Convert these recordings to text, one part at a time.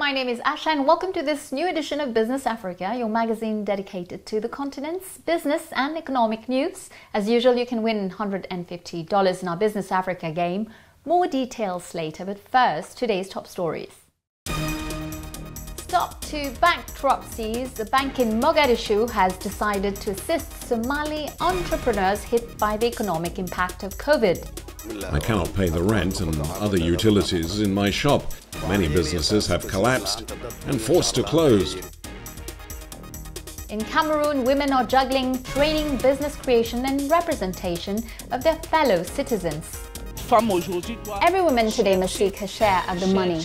my name is Asha and welcome to this new edition of Business Africa, your magazine dedicated to the continent's business and economic news. As usual, you can win $150 in our Business Africa game. More details later, but first, today's top stories. Stop to bankruptcies. The bank in Mogadishu has decided to assist Somali entrepreneurs hit by the economic impact of COVID. I cannot pay the rent and other utilities in my shop. Many businesses have collapsed and forced to close. In Cameroon, women are juggling training, business creation and representation of their fellow citizens. Every woman today must seek her share of the money.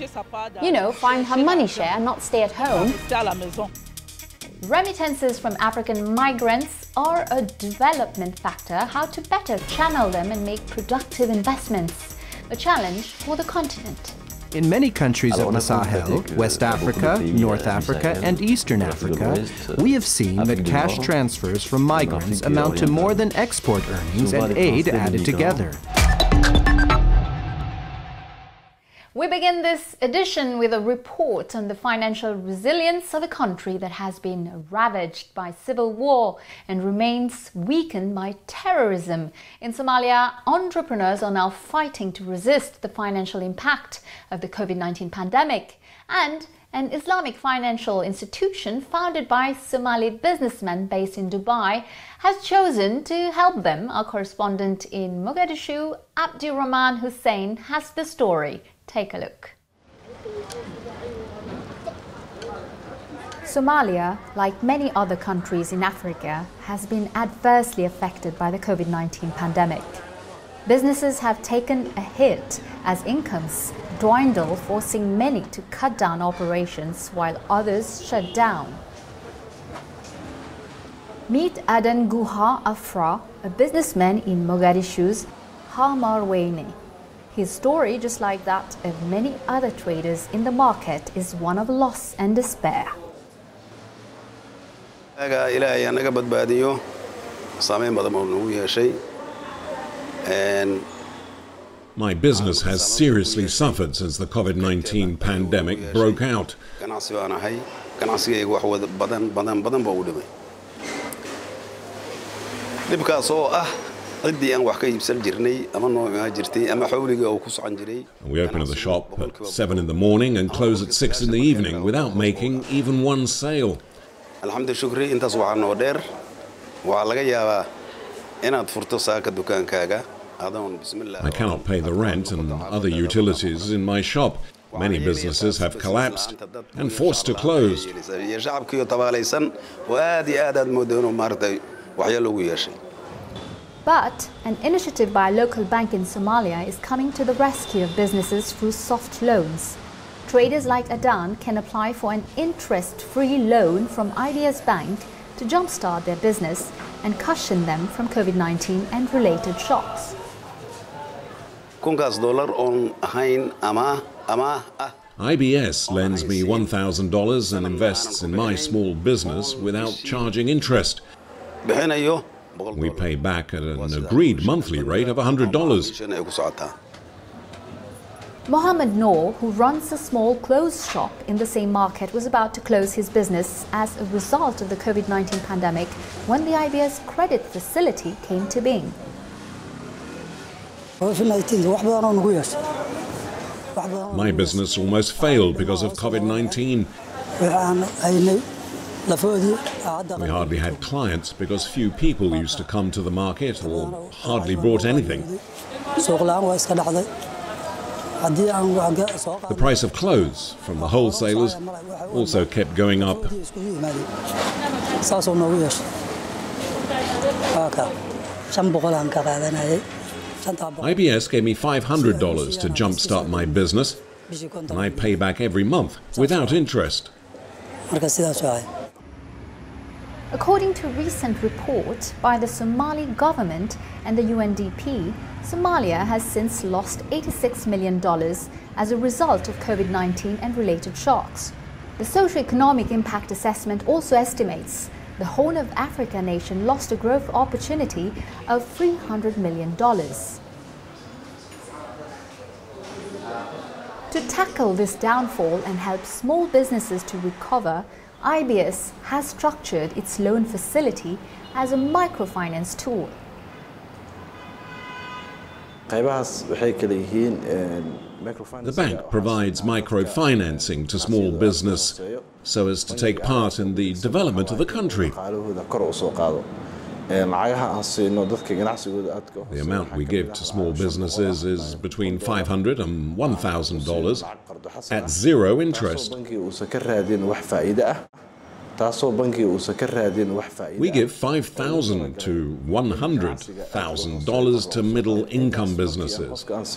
Find her money share, not stay at home. Remittances from African migrants are a development factor. How to better channel them and make productive investments. A challenge for the continent. In many countries of the Sahel, West Africa, North Africa and Eastern Africa, we have seen that cash transfers from migrants amount to more than export earnings and aid added together. We begin this edition with a report on the financial resilience of a country that has been ravaged by civil war and remains weakened by terrorism. In Somalia, entrepreneurs are now fighting to resist the financial impact of the COVID-19 pandemic. And an Islamic financial institution founded by Somali businessmen based in Dubai has chosen to help them. Our correspondent in Mogadishu, Abdirahman Hussein, has the story. Take a look. Somalia, like many other countries in Africa, has been adversely affected by the COVID-19 pandemic. Businesses have taken a hit as incomes dwindle, forcing many to cut down operations while others shut down. Meet Adan Guha Afra, a businessman in Mogadishu's Hamarweyne. His story, just like that of many other traders in the market, is one of loss and despair. My business has seriously suffered since the COVID-19 pandemic broke out. We open at the shop at 7 in the morning and close at 6 in the evening without making even one sale. I cannot pay the rent and other utilities in my shop. Many businesses have collapsed and forced to close. But an initiative by a local bank in Somalia is coming to the rescue of businesses through soft loans. Traders like Adan can apply for an interest-free loan from IDS Bank to jumpstart their business and cushion them from COVID-19 and related shocks. IBS lends me $1,000 and invests in my small business without charging interest. We pay back at an agreed monthly rate of $100. Mohammed Noor, who runs a small clothes shop in the same market, was about to close his business as a result of the COVID-19 pandemic when the IBS credit facility came to being. My business almost failed because of COVID-19. We hardly had clients because few people used to come to the market or hardly brought anything. The price of clothes from the wholesalers also kept going up. IBS gave me $500 to jumpstart my business, and I pay back every month without interest. According to a recent report by the Somali government and the UNDP, Somalia has since lost $86 million as a result of COVID-19 and related shocks. The socio-economic impact assessment also estimates the Horn of Africa nation lost a growth opportunity of $300 million. To tackle this downfall and help small businesses to recover, IBS has structured its loan facility as a microfinance tool. The bank provides microfinancing to small business so as to take part in the development of the country. The amount we give to small businesses is between $500 and $1,000 at zero interest. We give $5,000 to $100,000 to middle-income businesses as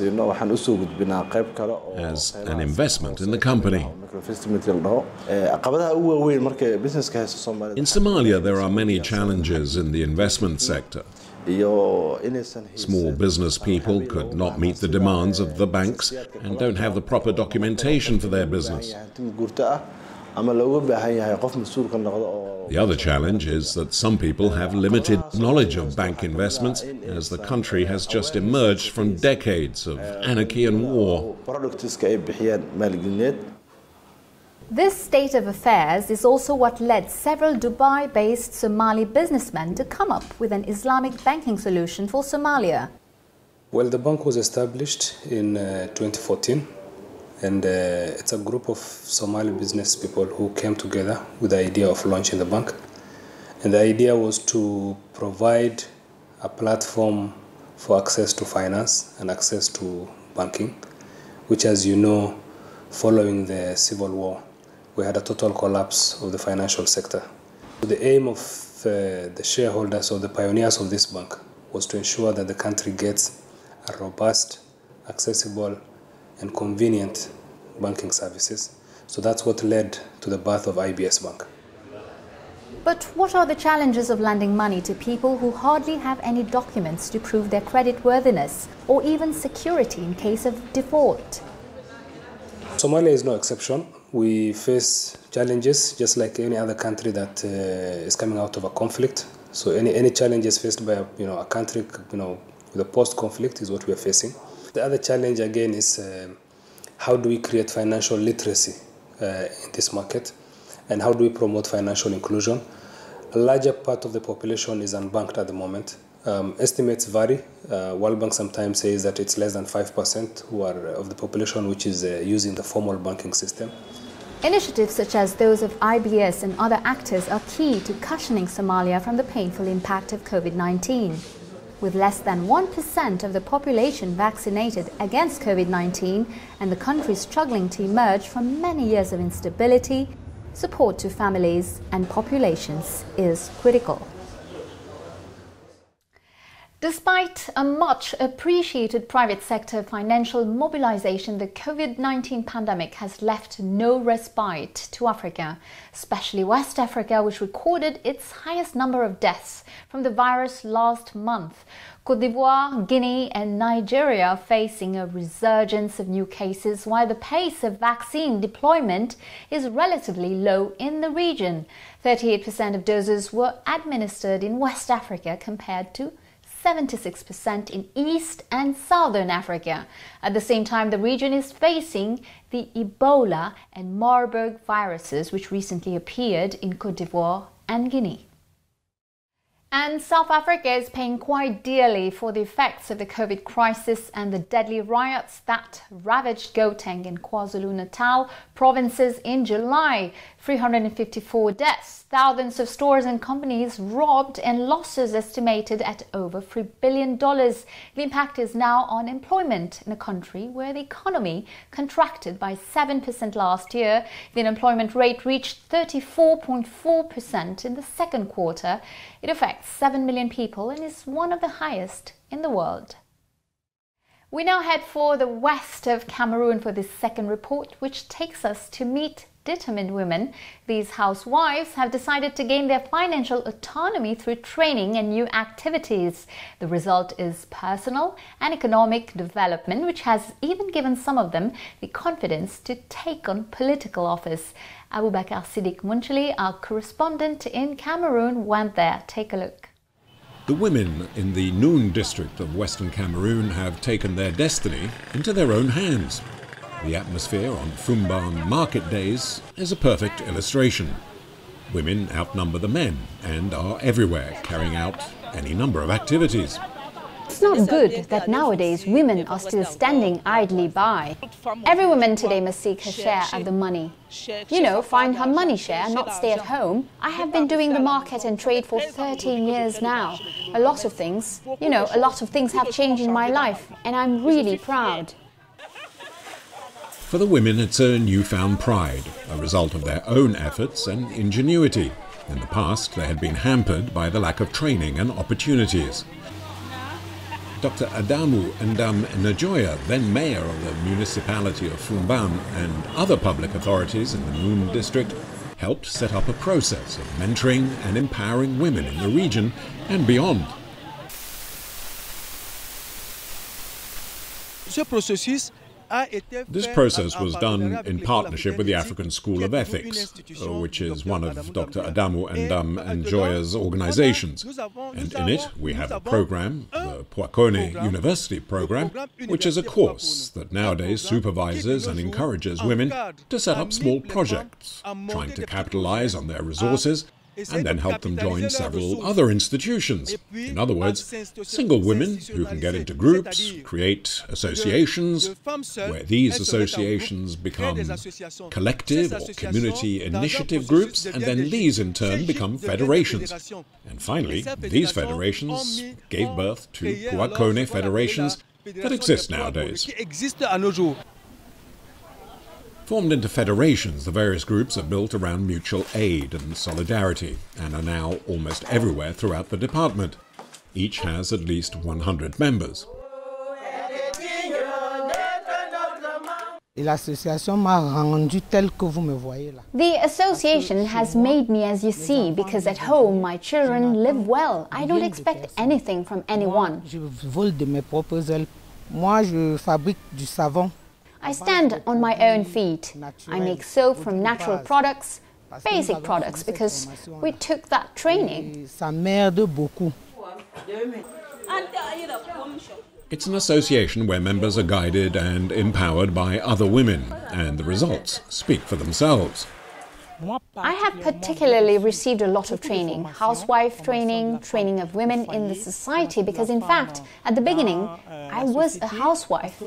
an investment in the company. In Somalia, there are many challenges in the investment sector. Small business people could not meet the demands of the banks and don't have the proper documentation for their business. The other challenge is that some people have limited knowledge of bank investments, as the country has just emerged from decades of anarchy and war. This state of affairs is also what led several Dubai-based Somali businessmen to come up with an Islamic banking solution for Somalia. Well, the bank was established in 2014. And it's a group of Somali business people who came together with the idea of launching the bank. And the idea was to provide a platform for access to finance and access to banking, which, as you know, following the civil war, we had a total collapse of the financial sector. The aim of the shareholders or the pioneers of this bank was to ensure that the country gets a robust, accessible, and convenient banking services. So that's what led to the birth of IBS Bank. But what are the challenges of lending money to people who hardly have any documents to prove their creditworthiness or even security in case of default? Somalia is no exception. We face challenges just like any other country that is coming out of a conflict. So any challenges faced by a country with a post-conflict is what we are facing. The other challenge again is how do we create financial literacy in this market, and how do we promote financial inclusion? A larger part of the population is unbanked at the moment. Estimates vary. World Bank sometimes says that it's less than 5% who are of the population which is using the formal banking system. Initiatives such as those of IBS and other actors are key to cushioning Somalia from the painful impact of COVID-19. With less than 1% of the population vaccinated against COVID-19 and the country struggling to emerge from many years of instability, support to families and populations is critical. Despite a much appreciated private sector financial mobilization, the COVID-19 pandemic has left no respite to Africa, especially West Africa, which recorded its highest number of deaths from the virus last month. Côte d'Ivoire, Guinea and Nigeria are facing a resurgence of new cases, while the pace of vaccine deployment is relatively low in the region. 38% of doses were administered in West Africa compared to 76% in East and Southern Africa. At the same time, the region is facing the Ebola and Marburg viruses, which recently appeared in Côte d'Ivoire and Guinea. And South Africa is paying quite dearly for the effects of the COVID crisis and the deadly riots that ravaged Gauteng and KwaZulu-Natal provinces in July. 354 deaths, thousands of stores and companies robbed, and losses estimated at over $3 billion. The impact is now on employment in a country where the economy contracted by 7% last year. The unemployment rate reached 34.4% in the second quarter. It affects 7 million people and is one of the highest in the world. We now head for the west of Cameroon for this second report, which takes us to meet determined women. These housewives have decided to gain their financial autonomy through training and new activities. The result is personal and economic development, which has even given some of them the confidence to take on political office. Abubakar Siddiq Munchali, our correspondent in Cameroon, went there. Take a look. The women in the Noun district of Western Cameroon have taken their destiny into their own hands. The atmosphere on Fumban market days is a perfect illustration. Women outnumber the men and are everywhere, carrying out any number of activities. It's not good that nowadays women are still standing idly by. Every woman today must seek her share of the money. You know, find her money share, not stay at home. I have been doing the market and trade for 13 years now. A lot of things have changed in my life, and I'm really proud. For the women, it's a newfound pride, a result of their own efforts and ingenuity. In the past, they had been hampered by the lack of training and opportunities. Dr. Adamu Ndam Najoya, then mayor of the municipality of Fumban, and other public authorities in the Moon district helped set up a process of mentoring and empowering women in the region and beyond. This process was done in partnership with the African School of Ethics, which is one of Dr. Adamu Ndam Najoya's organizations. And in it, we have a program, the Puakone University program, which is a course that nowadays supervises and encourages women to set up small projects, trying to capitalize on their resources and then help them join several other institutions. In other words, single women who can get into groups, create associations, where these associations become collective or community initiative groups, and then these in turn become federations. And finally, these federations gave birth to Puakone federations that exist nowadays. Formed into federations, the various groups are built around mutual aid and solidarity and are now almost everywhere throughout the department. Each has at least 100 members. The association has made me as you see, because at home my children live well. I don't expect anything from anyone. I stand on my own feet. I make soap from natural products, basic products, because we took that training. It's an association where members are guided and empowered by other women, and the results speak for themselves. I have particularly received a lot of training, housewife training, training of women in the society, because in fact, at the beginning, I was a housewife,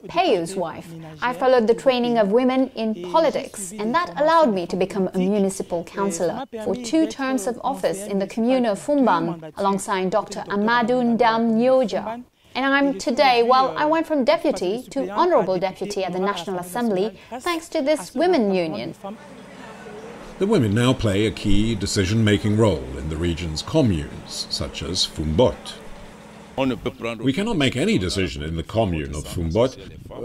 Peyo's wife. I followed the training of women in politics, and that allowed me to become a municipal councillor for 2 terms of office in the commune of Fumban, alongside Dr. Amadou Ndam Najoya. And I'm today, well, I went from deputy to honourable deputy at the National Assembly, thanks to this women union. The women now play a key decision-making role in the region's communes, such as Fumbot. We cannot make any decision in the commune of Fumbot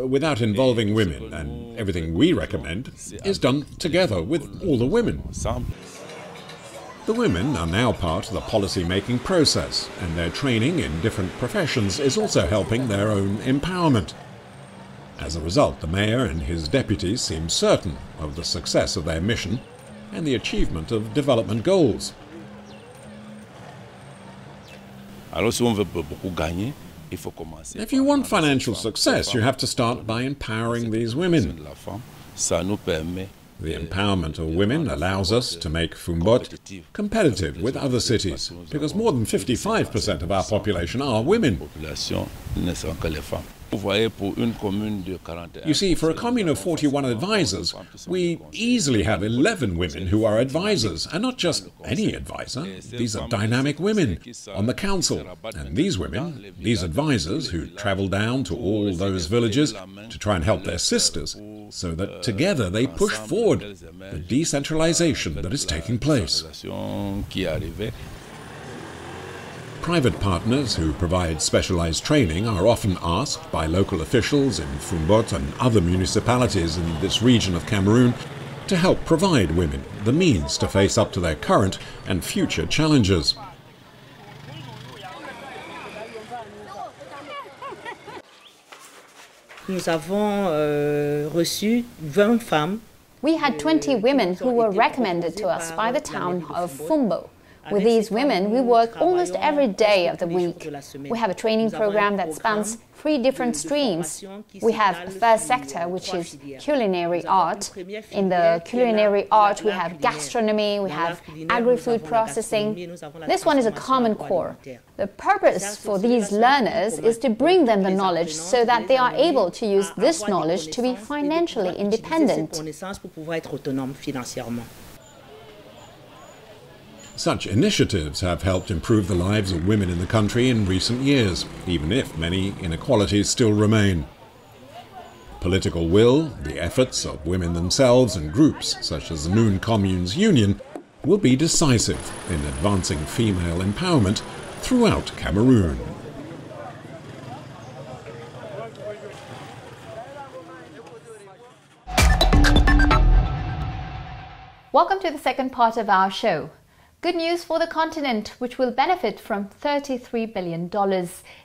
without involving women, and everything we recommend is done together with all the women. The women are now part of the policy-making process, and their training in different professions is also helping their own empowerment. As a result, the mayor and his deputies seem certain of the success of their mission and the achievement of development goals. If you want financial success, you have to start by empowering these women. The empowerment of women allows us to make Fumbot competitive with other cities, because more than 55% of our population are women. You see, for a commune of 41 advisors, we easily have 11 women who are advisors, and not just any advisor. These are dynamic women on the council, and these women, these advisors who travel down to all those villages to try and help their sisters, so that together they push forward the decentralization that is taking place. Private partners who provide specialized training are often asked by local officials in Fumbot and other municipalities in this region of Cameroon to help provide women the means to face up to their current and future challenges. We had 20 women who were recommended to us by the town of Fumbo. With these women, we work almost every day of the week. We have a training program that spans 3 different streams. We have a first sector, which is culinary art. In the culinary art, we have gastronomy, we have agri-food processing. This one is a common core. The purpose for these learners is to bring them the knowledge so that they are able to use this knowledge to be financially independent. Such initiatives have helped improve the lives of women in the country in recent years, even if many inequalities still remain. Political will, the efforts of women themselves and groups such as the Noon Communes Union will be decisive in advancing female empowerment throughout Cameroon. Welcome to the second part of our show. Good news for the continent, which will benefit from $33 billion.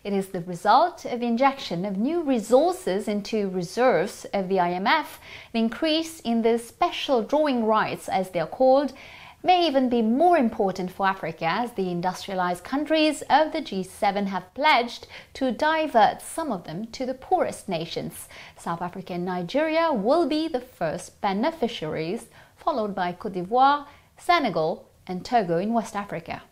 It is the result of the injection of new resources into reserves of the IMF. The increase in the special drawing rights, as they are called, may even be more important for Africa, as the industrialized countries of the G7 have pledged to divert some of them to the poorest nations. South Africa and Nigeria will be the first beneficiaries, followed by Côte d'Ivoire, Senegal, and Togo in West Africa.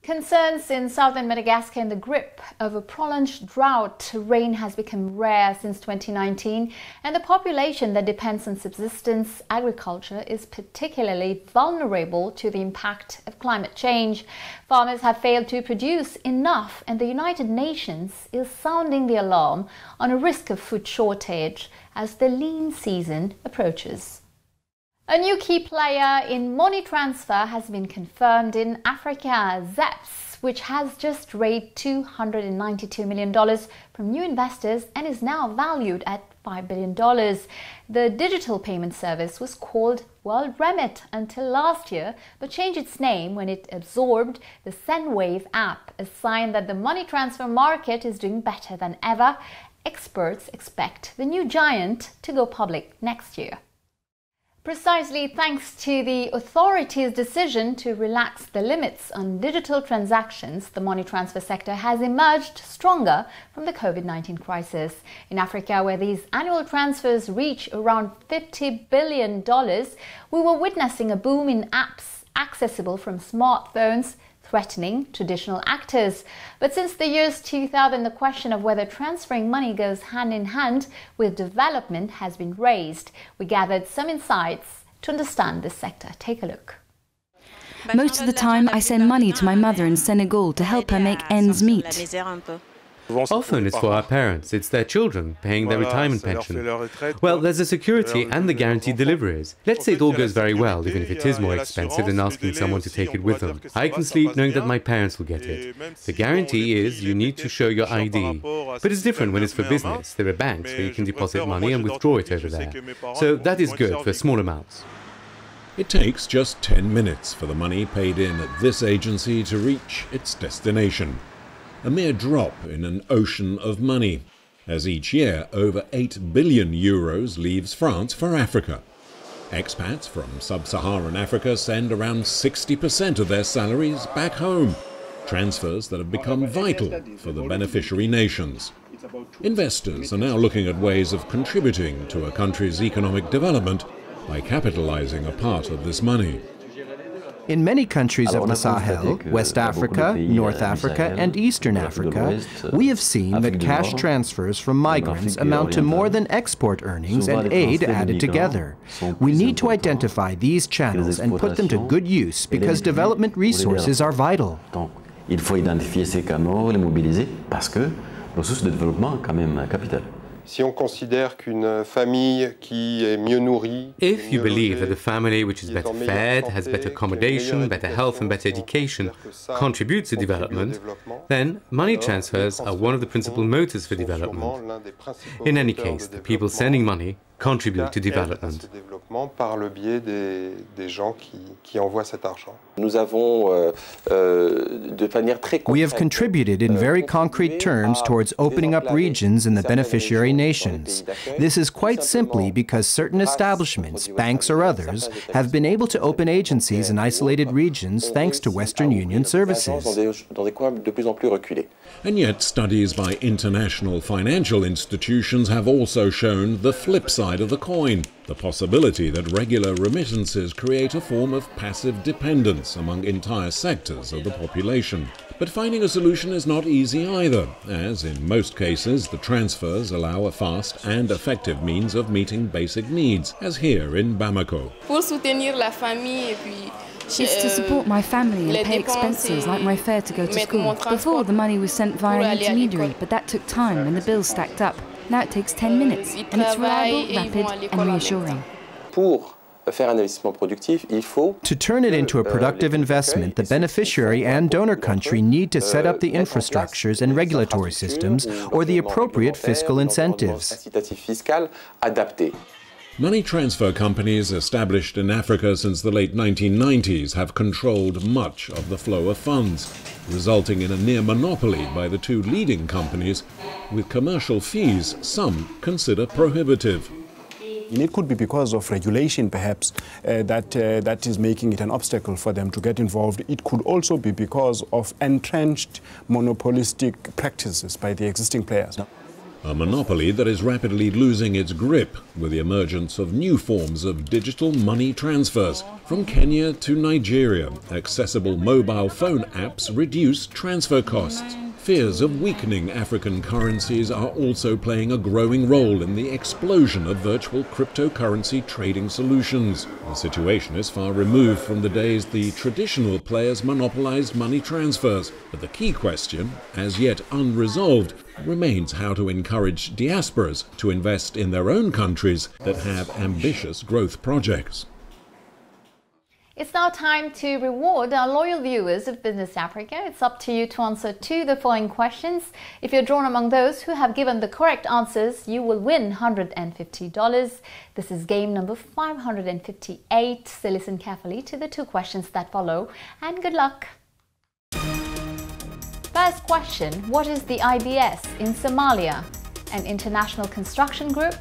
Concerns in southern Madagascar in the grip of a prolonged drought. Rain has become rare since 2019, and the population that depends on subsistence agriculture is particularly vulnerable to the impact of climate change. Farmers have failed to produce enough, and the United Nations is sounding the alarm on a risk of food shortage as the lean season approaches. A new key player in money transfer has been confirmed in Africa, ZEPS, which has just raised $292 million from new investors and is now valued at $5 billion. The digital payment service was called World Remit until last year, but changed its name when it absorbed the SendWave app, a sign that the money transfer market is doing better than ever. Experts expect the new giant to go public next year. Precisely thanks to the authorities' decision to relax the limits on digital transactions, the money transfer sector has emerged stronger from the COVID-19 crisis. In Africa, where these annual transfers reach around $50 billion, we were witnessing a boom in apps accessible from smartphones, threatening traditional actors. But since the year 2000, the question of whether transferring money goes hand in hand with development has been raised. We gathered some insights to understand this sector. Take a look. Most of the time, I send money to my mother in Senegal to help her make ends meet. Often it's for our parents, it's their children, paying their retirement pension. Well, there's a security and the guaranteed deliveries. Let's say it all goes very well, even if it is more expensive than asking someone to take it with them. I can sleep knowing that my parents will get it. The guarantee is you need to show your ID. But it's different when it's for business. There are banks where you can deposit money and withdraw it over there. So that is good for small amounts. It takes just 10 minutes for the money paid in at this agency to reach its destination. A mere drop in an ocean of money, as each year over 8 billion euros leaves France for Africa. Expats from sub-Saharan Africa send around 60% of their salaries back home, transfers that have become vital for the beneficiary nations. Investors are now looking at ways of contributing to a country's economic development by capitalizing a part of this money. In many countries of the Sahel, West Africa, North Africa, and Eastern Africa, we have seen that cash transfers from migrants amount to more than export earnings and aid added together. We need to identify these channels and put them to good use because development resources are vital. Il faut identifier ces canaux, les mobiliser, parce que le ressources de développement est quand même capital. Si on considère qu'une famille qui est mieux nourrie, if you believe that a family which is better fed, has better accommodation, better health and better education contributes to development, then money transfers are one of the principal motors for development. In any case, the people sending money contribute to development. Par le biais des gens qui envoient cet argent. We have contributed in very concrete terms towards opening up regions in the beneficiary nations. This is quite simply because certain establishments, banks or others, have been able to open agencies in isolated regions thanks to Western Union services. And yet, studies by international financial institutions have also shown the flip side of the coin, the possibility that regular remittances create a form of passive dependence among entire sectors of the population. But finding a solution is not easy either, as in most cases the transfers allow a fast and effective means of meeting basic needs, as here in Bamako. It's to support my family and pay expenses like my fare to go to school. Before, the money was sent via an intermediary, but that took time and the bills stacked up. Now it takes 10 minutes, and it's reliable, rapid and reassuring. To turn it into a productive investment, the beneficiary and donor country need to set up the infrastructures and regulatory systems or the appropriate fiscal incentives. Money transfer companies established in Africa since the late 1990s have controlled much of the flow of funds, resulting in a near monopoly by the two leading companies, with commercial fees some consider prohibitive. And it could be because of regulation, perhaps, that is making it an obstacle for them to get involved. It could also be because of entrenched monopolistic practices by the existing players. A monopoly that is rapidly losing its grip with the emergence of new forms of digital money transfers. From Kenya to Nigeria, accessible mobile phone apps reduce transfer costs. Fears of weakening African currencies are also playing a growing role in the explosion of virtual cryptocurrency trading solutions. The situation is far removed from the days the traditional players monopolized money transfers, but the key question, as yet unresolved, remains how to encourage diasporas to invest in their own countries that have ambitious growth projects. It's now time to reward our loyal viewers of Business Africa. It's up to you to answer to the following questions. If you're drawn among those who have given the correct answers, you will win $150. This is game number 558. So listen carefully to the two questions that follow, and good luck. First question, what is the IBS in Somalia? An international construction group,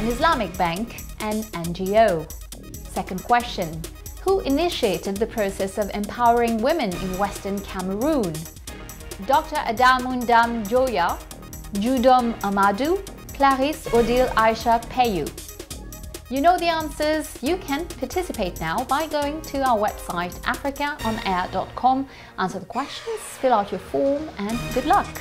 an Islamic bank, an NGO. Second question, who initiated the process of empowering women in Western Cameroon? Dr. Adamundam Joya, Judom Amadou, Clarisse Odile Aisha Payu. You know the answers. You can participate now by going to our website africaonair.com, answer the questions, fill out your form, and good luck.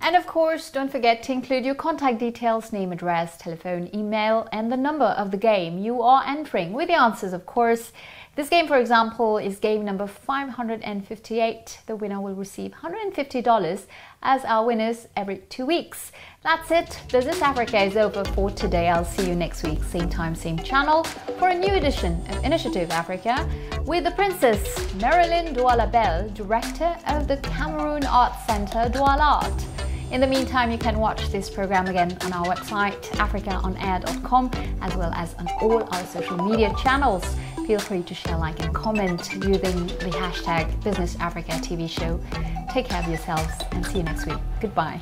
And of course, don't forget to include your contact details, name, address, telephone, email, and the number of the game you are entering, with the answers, of course. This game, for example, is game number 558. The winner will receive $150 as our winners every 2 weeks. That's it. Business Africa is over for today. I'll see you next week, same time, same channel, for a new edition of Initiative Africa with the Princess Marilyn Douala-Bell, Director of the Cameroon Arts Center, Douala Art. In the meantime, you can watch this program again on our website, africaonair.com, as well as on all our social media channels. Feel free to share, like, and comment using the hashtag Business Africa TV show. Take care of yourselves and see you next week. Goodbye.